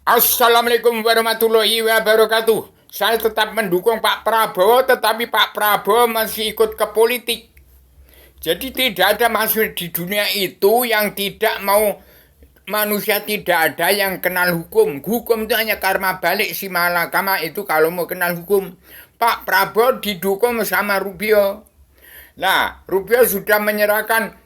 Assalamualaikum warahmatullahi wabarakatuh. Saya tetap mendukung Pak Prabowo, tetapi Pak Prabowo masih ikut ke politik. Jadi tidak ada manusia di dunia itu yang tidak mau, manusia tidak ada yang kenal hukum. Hukum itu hanya karma balik si malakama itu kalau mau kenal hukum. Pak Prabowo didukung sama Rubio. Nah, Rubio sudah menyerahkan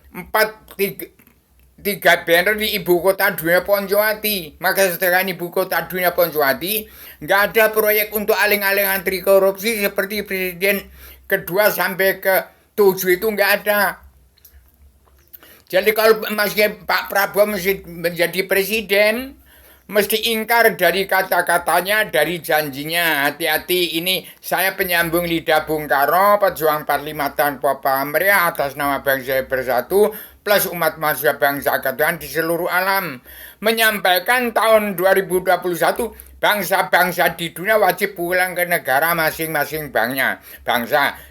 3 banner di ibu kota dunia Ponjowati. Maka setelah ibu kota dunia Ponjowati, nggak ada proyek untuk aling-aling anti korupsi seperti presiden kedua sampai ke 7 itu nggak ada. Jadi kalau masih Pak Prabowo masih menjadi presiden, mesti ingkar dari kata-katanya, dari janjinya. Hati-hati, ini saya penyambung lidah Bung Karno, pejuang 45 tanpa pamrih atas nama bangsa bersatu, plus umat manusia bangsa kesatuan di seluruh alam. Menyampaikan tahun 2021, bangsa-bangsa di dunia wajib pulang ke negara masing-masing bangsa.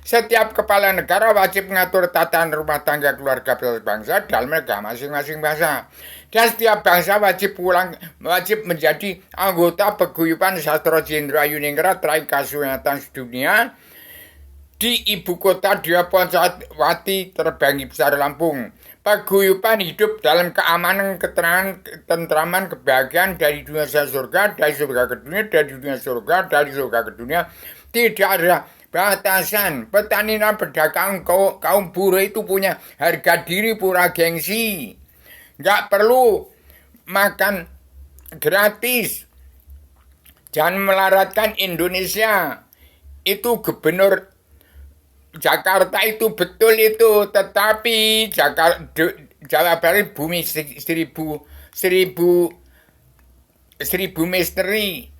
Setiap kepala negara wajib mengatur tatanan rumah tangga keluarga bangsa dalam negara masing-masing bangsa. Dan setiap bangsa wajib menjadi anggota paguyuban Sastra Jenderal Yuningrat Traika Sunyatan Dunia di ibu kota Dia Ponjowati terbanggi besar Lampung. Paguyuban hidup dalam keamanan, ketenangan, ketentraman, kebahagiaan dari dunia surga, dari surga ke dunia, dari dunia surga, dari surga ke dunia. Tidak ada batasan. Petani dan pedagang kaum buruh itu punya harga diri pura gengsi. Nggak perlu makan gratis. Jangan melaratkan Indonesia. Itu gubernur Jakarta itu betul itu, tetapi Jawa Barat bumi seribu misteri,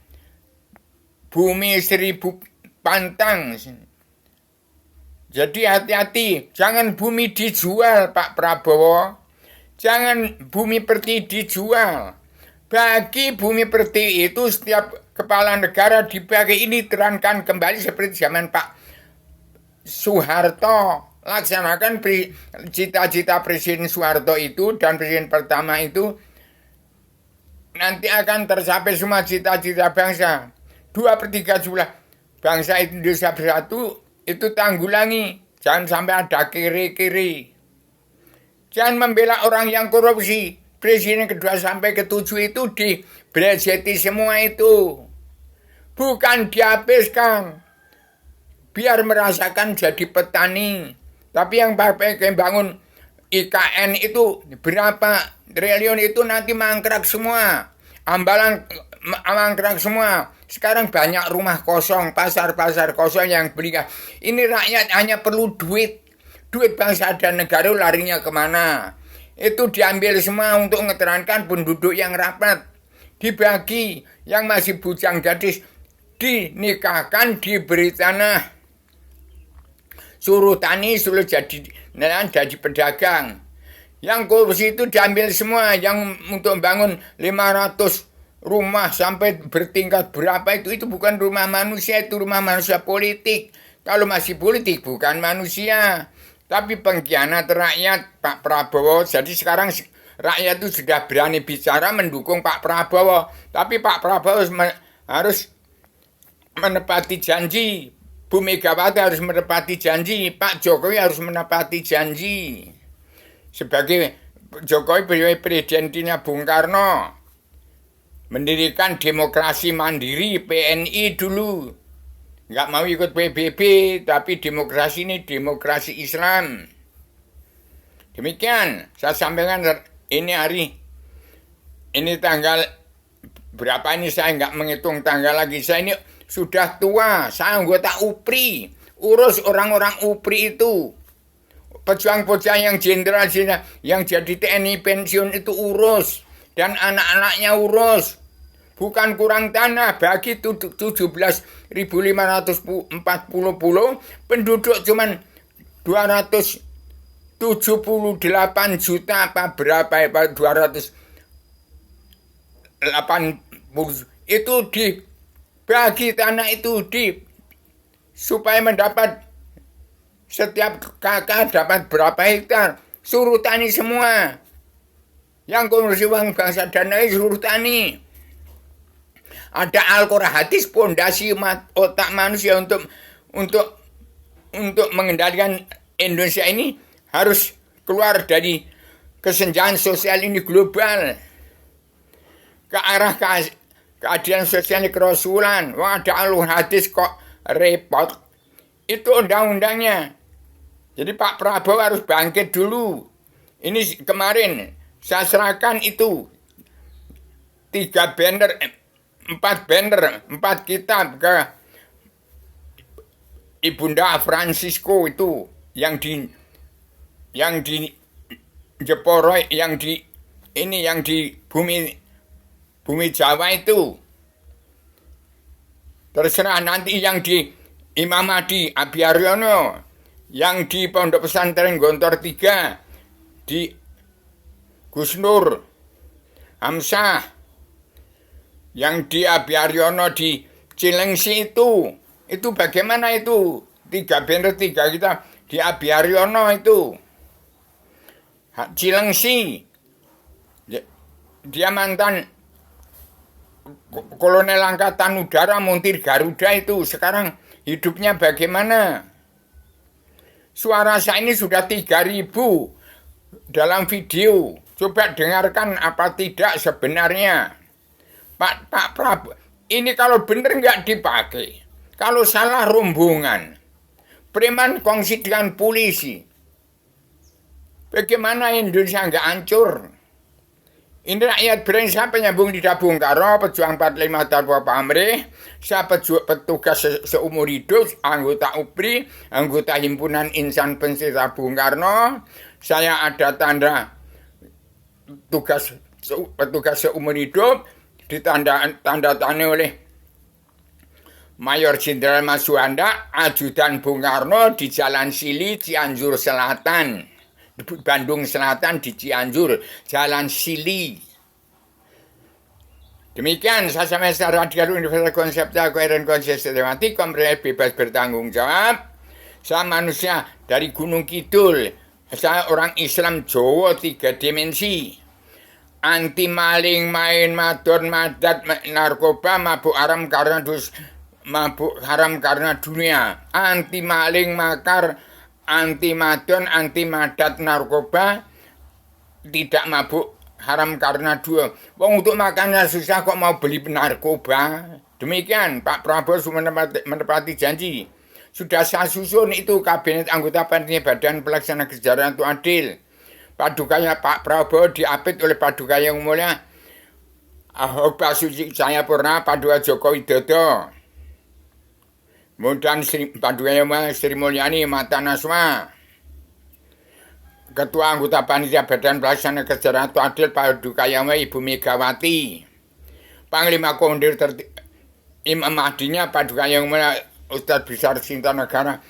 bumi seribu pantang. Jadi hati-hati, jangan bumi dijual Pak Prabowo, jangan bumi pertiwi dijual. Bagi bumi pertiwi itu setiap kepala negara dibagi, ini terangkan kembali seperti zaman Pak Soeharto. Laksanakan cita-cita Presiden Soeharto itu dan Presiden pertama itu, nanti akan tercapai semua cita-cita bangsa. 2/3 jumlah bangsa Indonesia bersatu itu tanggulangi. Jangan sampai ada kiri-kiri. Jangan membela orang yang korupsi. Presiden kedua sampai ke-7 itu dibrejeti semua itu. Bukan dihabiskan. Biar merasakan jadi petani. Tapi yang pengen bangun IKN itu berapa triliun itu nanti mangkrak semua. Ambalan mangkrak semua. Sekarang banyak rumah kosong, pasar-pasar kosong yang beli. Ini rakyat hanya perlu duit. Duit bangsa dan negara larinya kemana? Itu diambil semua untuk ngeterankan penduduk yang rapat. Dibagi yang masih bujang gadis. Dinikahkan, diberi tanah. Suruh tani, suruh jadi pedagang. Yang korupsi itu diambil semua. Yang untuk bangun 500 rumah sampai bertingkat berapa itu bukan rumah manusia, itu rumah manusia politik. Kalau masih politik bukan manusia, tapi pengkhianat rakyat Pak Prabowo. Jadi sekarang rakyat itu sudah berani bicara mendukung Pak Prabowo. Tapi Pak Prabowo harus menepati janji. Bu Megawati harus menepati janji, Pak Jokowi harus menepati janji. Sebagai Jokowi presidennya Bung Karno, mendirikan demokrasi mandiri PNI dulu. Nggak mau ikut PBB, tapi demokrasi ini demokrasi Islam. Demikian, saya sampaikan ini hari, ini tanggal berapa ini saya nggak menghitung tanggal lagi. Saya ini sudah tua, saya anggota UPRI, urus orang-orang UPRI itu. Pejuang-pejuang yang jenderal, yang jadi TNI pensiun itu urus. Dan anak-anaknya urus. Bukan kurang tanah, bagi 17.540 pulau, penduduk cuman 278 juta apa berapa ya, 280, itu bagi tanah itu supaya mendapat setiap kakak dapat berapa hektar, suruh tani semua. Yang ngurusi uang bangsa dan negara suruh tani. Ada Al-Quran hadis pondasi otak manusia untuk mengendalikan Indonesia ini harus keluar dari kesenjangan sosial ini global ke arah keadilan sosial kerasulan. Wah, ada Al-Quran hadis kok repot. Itu undang-undangnya. Jadi Pak Prabowo harus bangkit dulu. Ini kemarin saya serahkan itu 4 banner, 4 kitab ke Ibunda Francisco itu yang di Jeporo, yang di bumi Jawa itu. Terserah nanti yang di Imam Mahdi Abiaryono, yang di Pondok Pesantren Gontor 3, di Gus Nur Hamzah, yang di Abiaryono di Cilengsi itu bagaimana itu? 3 banner 3 kita di Abiaryono itu. Cilengsi. Dia mantan Kolonel Angkatan Udara Montir Garuda itu. Sekarang hidupnya bagaimana? Suara saya ini sudah 3.000 dalam video. Coba dengarkan apa tidak sebenarnya. Pak Prabowo, ini kalau benar nggak dipakai. Kalau salah rombongan. Preman kongsi dengan polisi. Bagaimana Indonesia nggak hancur? Ini rakyat berengsang penyambung di Bung Karno, pejuang 45 tanpa pamrih, saya petugas seumur hidup, anggota UPRI, anggota Himpunan Insan Pensiun Bung Karno, saya ada tanda petugas seumur hidup, ditanda-tandai oleh Mayor Jenderal Masuanda, ajudan Bung Karno di Jalan Sili, Cianjur Selatan. Di Bandung Selatan di Cianjur, Jalan Sili. Demikian, saya semester radikal Universitas Konsepta Koheren Konsistematik, komprehensif bebas bertanggung jawab. Saya manusia dari Gunung Kidul. Saya orang Islam Jawa 3 dimensi. Anti maling, main, madon, madat, narkoba, mabuk haram karena dunia. Anti maling, makar, anti madon, anti madat, narkoba, tidak mabuk haram karena dua. Wong untuk makannya susah kok mau beli narkoba. Demikian Pak Prabowo sudah menepati janji. Sudah saya susun itu kabinet anggota panitia Badan Pelaksana Kejaran untuk Adil. Padukanya Pak Prabowo diapit oleh Paduka Yang Mulia Ahok Basuki Cahayapurnama, Paduka Joko Widodo. Kemudian Paduka Yang Mulia Sri Mulyani Mata Nasma, Ketua Anggota Panitia Badan Pelaksana Kejaran untuk Adil Paduka Yang Mulia Ibu Megawati, Panglima Komandir Imam Mahdinya Paduka Yang Mulia Ustadz Besar Sinta Negara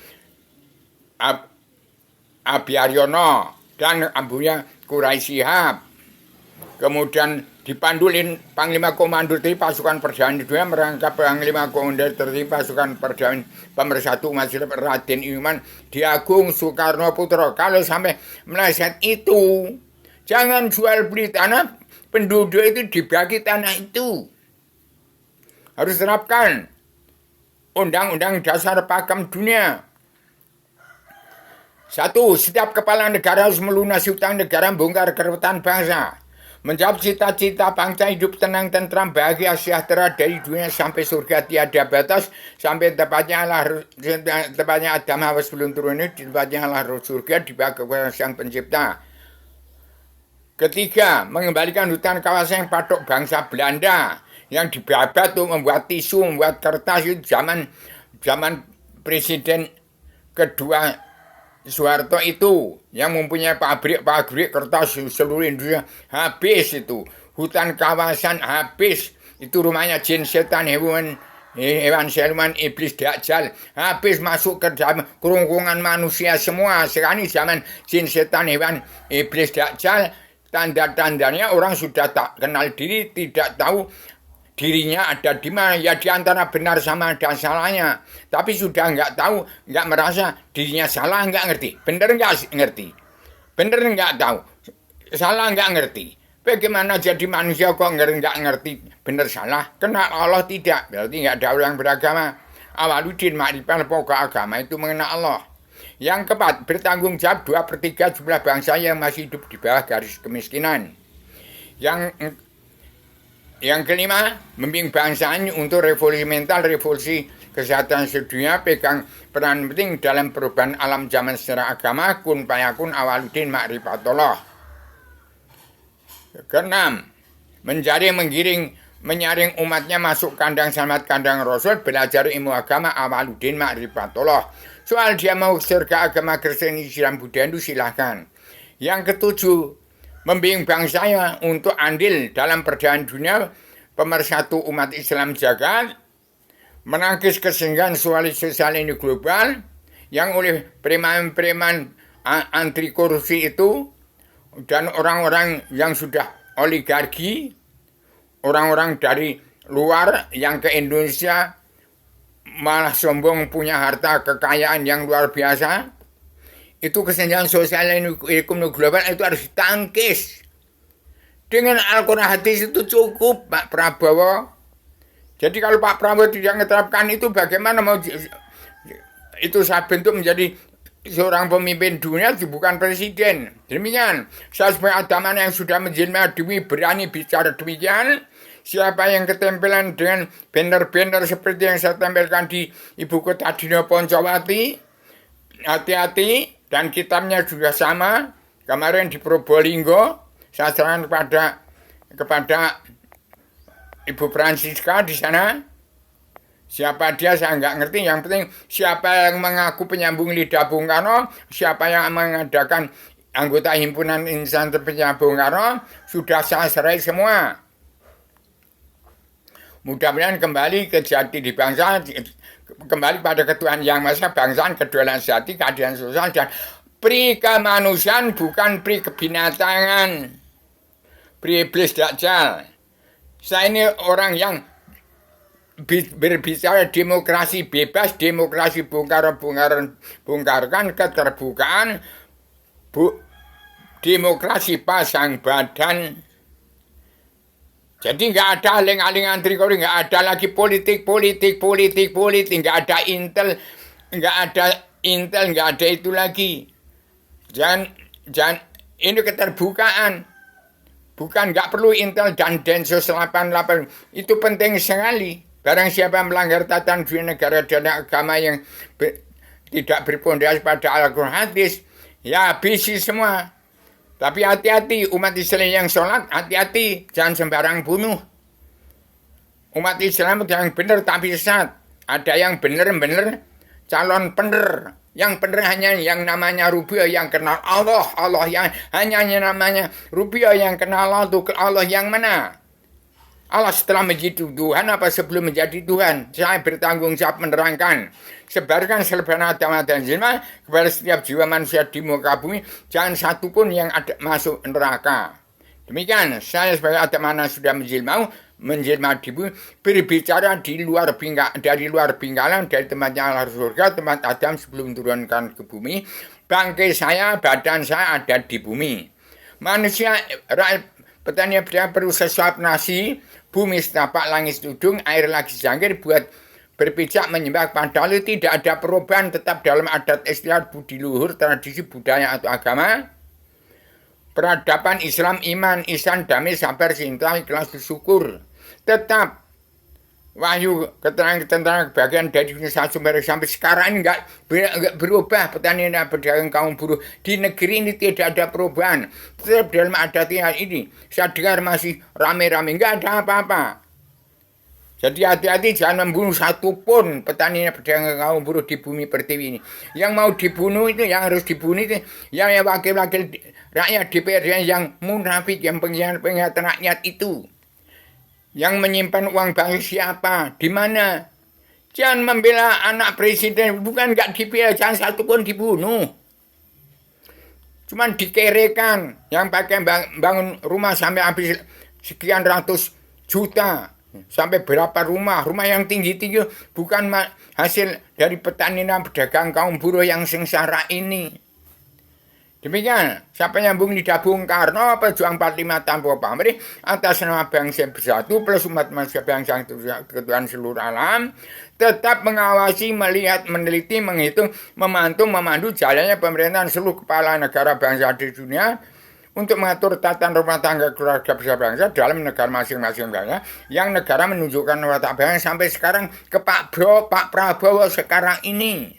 Abiaryono dan Abuya Kurai Shihab. Kemudian dipandulin Panglima Komando dari Pasukan Perdamaian Dunia merangkap Panglima Komando dari Pasukan Perdamaian Pemersatu Masyarakat Raden Iman Di Agung Soekarno Putro. Kalau sampai meleset itu, jangan jual beli tanah, penduduk itu dibagi tanah itu. Harus terapkan Undang-Undang Dasar Pakem Dunia. 1. Setiap kepala negara harus melunasi utang negara, membongkar kerewetan bangsa, menjawab cita-cita bangsa hidup tenang, tentram, bahagia, sejahtera dari dunia sampai surga tiada batas, sampai tepatnya Adam Hawa sebelum turun ini, di tempatnya Allah surga, di bawah kekuasaan Sang Pencipta. 3. Mengembalikan hutan kawasan yang patok bangsa Belanda yang dibabat untuk membuat tisu, membuat kertas itu zaman Presiden kedua Soeharto itu yang mempunyai pabrik kertas seluruh Indonesia habis itu, hutan kawasan habis itu, rumahnya jin setan hewan siluman iblis dajjal habis, masuk ke dalam kerongkongan manusia semua. Sekarang ini zaman jin setan hewan iblis dajjal, tanda-tandanya orang sudah tak kenal diri, tidak tahu dirinya ada di mana, ya di antara benar sama ada salahnya. Tapi sudah nggak tahu, nggak merasa dirinya salah, nggak ngerti. Benar nggak ngerti. Benar nggak tahu. Salah nggak ngerti. Bagaimana jadi manusia kok nggak ngerti benar salah? Kenal Allah tidak, berarti nggak ada orang beragama. Awaludin makrifat pokok agama itu mengenal Allah. Yang keempat, bertanggung jawab 2/3 jumlah bangsa yang masih hidup di bawah garis kemiskinan. Yang kelima, membimbing bangsa ini untuk revolusi mental, revolusi kesehatan sedunia, pegang peran penting dalam perubahan alam zaman secara agama, kun payakun awaludin makrifatullah. Keenam, menyaring umatnya masuk kandang selamat kandang Rasul, belajar ilmu agama awaludin makrifatullah. Soal dia mau surga agama Kristen, Islam, Buddha itu silahkan. Yang ketujuh, membimbing bangsanya untuk andil dalam perdamaian dunia, pemersatu umat Islam jagat, menangkis kesenggan sosial ini global, yang oleh preman-preman anti korupsi itu, dan orang-orang yang sudah oligarki, orang-orang dari luar yang ke Indonesia, malah sombong punya harta kekayaan yang luar biasa, itu kesenjangan sosial ekonomi global itu harus ditangkis. Dengan Al-Quran hadis itu cukup, Pak Prabowo. Jadi kalau Pak Prabowo tidak menerapkan itu, bagaimana mau itu saya bentuk menjadi seorang pemimpin dunia, bukan presiden. Demikian, saya sebagai agama yang sudah menjelma demi berani bicara demikian. Siapa yang ketempelan dengan banner-banner seperti yang saya tempelkan di ibu kota Dino Poncowati, hati-hati, dan kitabnya juga sama. Kemarin di Probolinggo, saya serahkan kepada Ibu Francisca di sana. Siapa dia saya nggak ngerti. Yang penting siapa yang mengaku penyambung lidah Bung Karno, siapa yang mengadakan anggota himpunan insan terpencil Bung Karno, sudah saya serai semua. Mudah-mudahan kembali ke jati di bangsa, kembali pada ketuhanan yang maha bangsaan, kedaulatan sejati, keadilan sosial, dan pri kemanusiaan, bukan pri kebinatangan, pri iblis dajjal. Saya ini orang yang berbicara demokrasi bebas, demokrasi bongkarkan keterbukaan, demokrasi pasang badan. Jadi nggak ada aling-alingan trikori, nggak ada lagi politik, nggak ada intel, nggak ada itu lagi. Jangan ini keterbukaan. Bukan nggak perlu intel dan Densus 88. Itu penting sekali. Barang siapa melanggar tatanan dunia negara dan agama yang tidak berpondasi pada Al-Quran hadis, ya habisi semua. Tapi hati-hati, umat Islam yang sholat, hati-hati, jangan sembarang bunuh. Umat Islam yang benar tapi sesat. Ada yang benar-benar calon benar. Yang benar hanya yang namanya Rupiah yang kenal Allah. Allah yang hanya namanya Rupiah yang kenal Allah itu Allah yang mana? Allah setelah menjadi Tuhan apa sebelum menjadi Tuhan? Saya bertanggung jawab menerangkan. Sebarkan selebaran agama dan Islam kepada setiap jiwa manusia di muka bumi. Jangan satu pun yang ada masuk neraka. Demikian, saya sebagai agama sudah menjelma di bumi, berbicara dari luar pinggalan, dari tempatnya Allah surga, tempat Adam sebelum turunkan ke bumi. Bangkai saya, badan saya ada di bumi. Manusia, rakyat petani perlu sesuap nasi, bumi setapak, langit tudung, air lagi jangkir buat berpijak menyembah, padahal tidak ada perubahan, tetap dalam adat istiadat budi luhur, tradisi budaya atau agama. Peradaban Islam, iman, ihsan, damai, sabar, cinta, ikhlas, bersyukur. Tetap wahyu, keterangan bagian dari sumber sampai sekarang ini enggak berubah. Petani dan pedagang kaum buruh di negeri ini tidak ada perubahan. Tetap dalam adat ini. Saya dengar masih rame-rame, enggak ada apa-apa. Jadi hati-hati jangan membunuh satu pun petani dan pedagang kaum buruh di bumi pertiwi ini. Yang mau dibunuh itu, yang harus dibunuh itu, yang wakil-wakil rakyat DPR yang munafik, yang pengkhianat rakyat itu. Yang menyimpan uang bank siapa? Di mana? Jangan membela anak presiden, bukan nggak dipilih, jangan satu pun dibunuh. Cuman dikerekan, yang pakai bangun rumah sampai habis sekian ratus juta. Sampai berapa rumah yang tinggi-tinggi bukan hasil dari petani dan pedagang kaum buruh yang sengsara ini. Demikian, siapa nyambung lidah Bung Karno, pejuang 45 tanpa pamrih, atas nama bangsa bersatu plus umat manusia bangsa ketuhanan seluruh alam, tetap mengawasi, melihat, meneliti, menghitung, memantau, memandu jalannya pemerintahan seluruh kepala negara bangsa di dunia, untuk mengatur tata rumah tangga keluarga besar bangsa dalam negara masing-masing bangsa, yang negara menunjukkan watak bangsa sampai sekarang ke Pak Prabowo sekarang ini.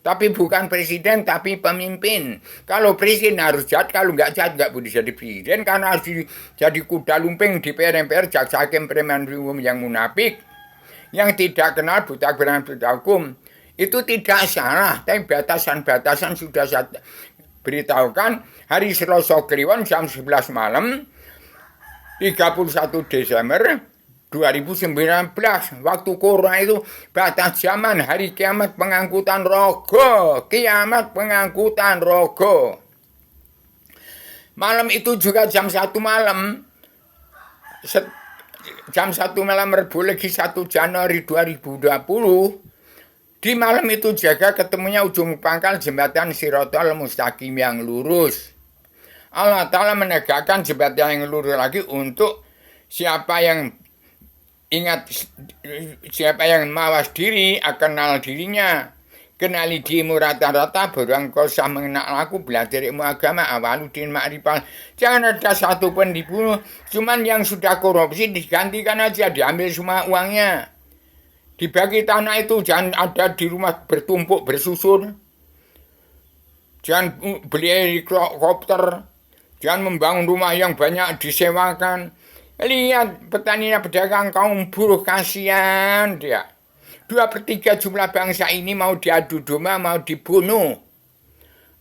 Tapi bukan presiden, tapi pemimpin. Kalau presiden harus jahat, kalau nggak jahat nggak boleh jadi presiden, karena harus jadi kuda lumping di MPR, jaksa hakim preman umum yang munafik, yang tidak kenal buta kebenaran buta hukum. Itu tidak salah, tapi batasan-batasan sudah saya beritahukan. Hari Selasa Kliwon jam 11 malam, 31 Desember 2019, waktu corona itu batas zaman hari kiamat pengangkutan rogo, kiamat pengangkutan rogo. Malam itu juga jam 1 malam, jam 1 malam Rabu lagi 1 Januari 2020, di malam itu jaga ketemunya ujung pangkal jembatan Sirotol Mustaqim yang lurus. Allah Ta'ala menegakkan jembatan yang lurus lagi untuk siapa yang ingat, siapa yang mawas diri akan kenal dirinya. Kenali dirimu rata-rata, baru engkau sah mengenal aku, belajar ilmu agama, awaludin ma'rifah. Jangan ada satu pun dibunuh, cuman yang sudah korupsi digantikan aja, diambil semua uangnya. Dibagi tanah itu, jangan ada di rumah bertumpuk, bersusun. Jangan beli helikopter, jangan membangun rumah yang banyak disewakan. Lihat petaninya pedagang kaum buruh, kasihan dia. 2/3 jumlah bangsa ini mau diadu domba, mau dibunuh.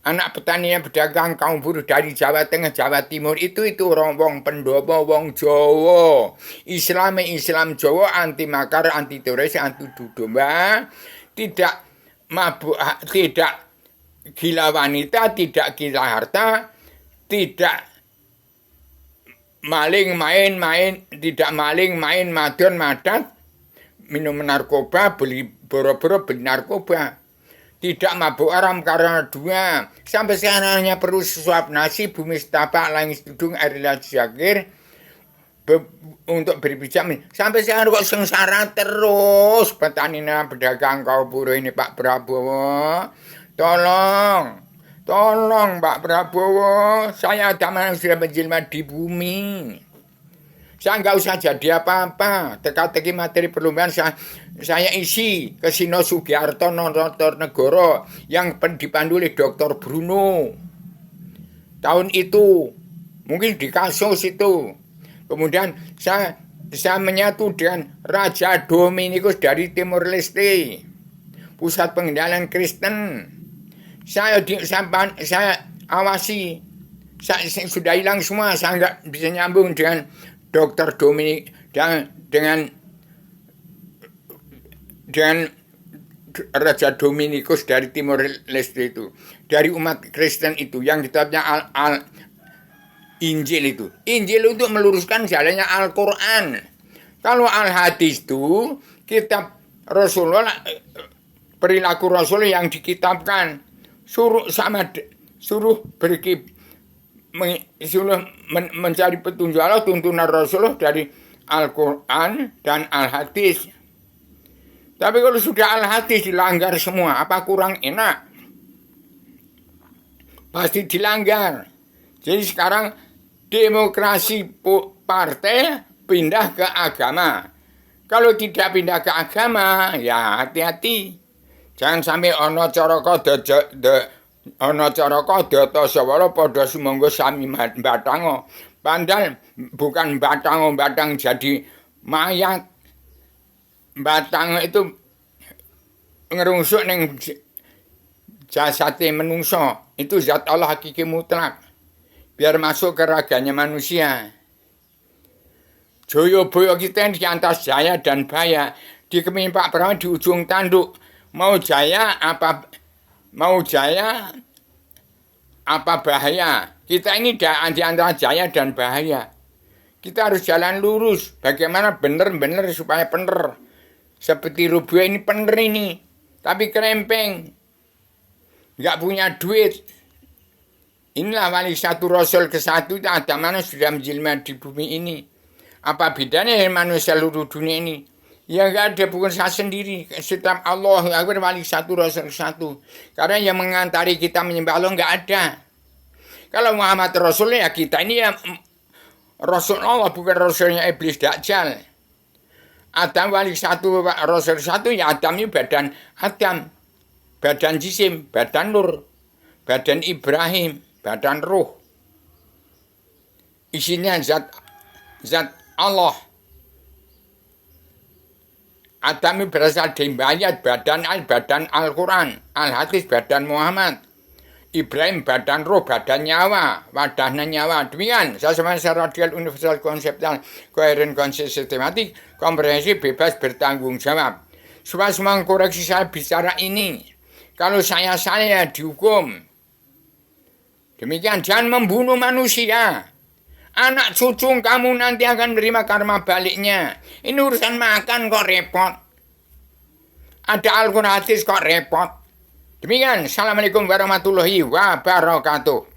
Anak petaninya pedagang kaum buruh dari Jawa Tengah, Jawa Timur itu wong pendopo, wong Jawa. Islam Jawa, anti makar, anti teroris, anti domba. Tidak mabuk, tidak gila wanita, tidak gila harta, tidak maling main, tidak maling main madon madat, minum narkoba, beli boro-boro beli narkoba, tidak mabuk haram karena dua, sampai sekarang hanya perlu suap nasi, bumi setapak, langit tudung, air zakir, untuk berpijak. Sampai sekarang kok sengsara terus petani pedagang kaum buruh ini, Pak Prabowo. Tolong Pak Prabowo, saya ada sudah menjelma di bumi. Saya nggak usah jadi apa-apa. Teka-teki materi perlombaan saya isi ke Sino Sugiarto Nonotor Negoro yang dipandu oleh Dr. Bruno. Tahun itu, mungkin di kasus itu. Kemudian saya menyatu dengan Raja Dominikus dari Timur Leste, pusat pengendalian Kristen. Saya awasi, saya sudah hilang semua, saya nggak bisa nyambung dengan Dr. Dominik dan dengan Raja Dominikus dari Timor Leste itu, dari umat Kristen itu, yang kitabnya Injil itu. Injil untuk meluruskan jalannya Al-Quran. Kalau Al-Hadis itu kitab Rasulullah, perilaku Rasul yang dikitabkan. Suruh mencari petunjuk Allah, tuntunan Rasulullah dari Al-Quran dan Al-Hadis. Tapi kalau sudah Al-Hadis dilanggar semua, apa kurang enak? Pasti dilanggar. Jadi sekarang demokrasi partai pindah ke agama. Kalau tidak pindah ke agama, ya hati-hati. Jangan sampai ana caraka data sawala padha sumangga sami batango. Padahal bukan batang jadi mayat. Batang itu ngerungsuk ning jasate menungso. Itu zat Allah hakiki mutlak. Biar masuk ke raganya manusia. Joyo-boyo kita di atas jaya dan bahaya. Di kepemimpinan Pak Prabowo di ujung tanduk. Mau jaya apa bahaya? Kita ini di antara jaya dan bahaya. Kita harus jalan lurus. Bagaimana benar supaya benar. Seperti Rubio ini benar ini. Tapi kerempeng. Nggak punya duit. Inilah wali satu rasul ke satu Adam manusia sudah menjelma di bumi ini. Apa bedanya dengan manusia seluruh dunia ini? Ya enggak ada, bukan saya sendiri. Setiap Allah wali satu rasul ke satu. Karena yang mengantari kita menyembah Allah enggak ada. Kalau Muhammad Rasul ya kita ini ya Rasul Allah, bukan Rasulnya Iblis Dajjal. Adam wali satu, Rasul satu, ya Adam ini badan Adam. Badan jisim, badan nur, badan Ibrahim, badan ruh. Isinya zat Allah. Adam ini berasal dari bayat, badan Al-Quran, Al-Hadis, badan Muhammad. Ibrahim badan roh, badan nyawa, wadahnya nyawa. Demikian, saya secara radial, universal, konseptual, koheren, sistematik, komprehensif, bebas, bertanggung jawab. Semua koreksi saya bicara ini. Kalau saya dihukum. Demikian, jangan membunuh manusia. Anak cucu kamu nanti akan menerima karma baliknya. Ini urusan makan kok repot. Ada Al-Quran hadis kok repot. Demikian, Assalamualaikum warahmatullahi wabarakatuh.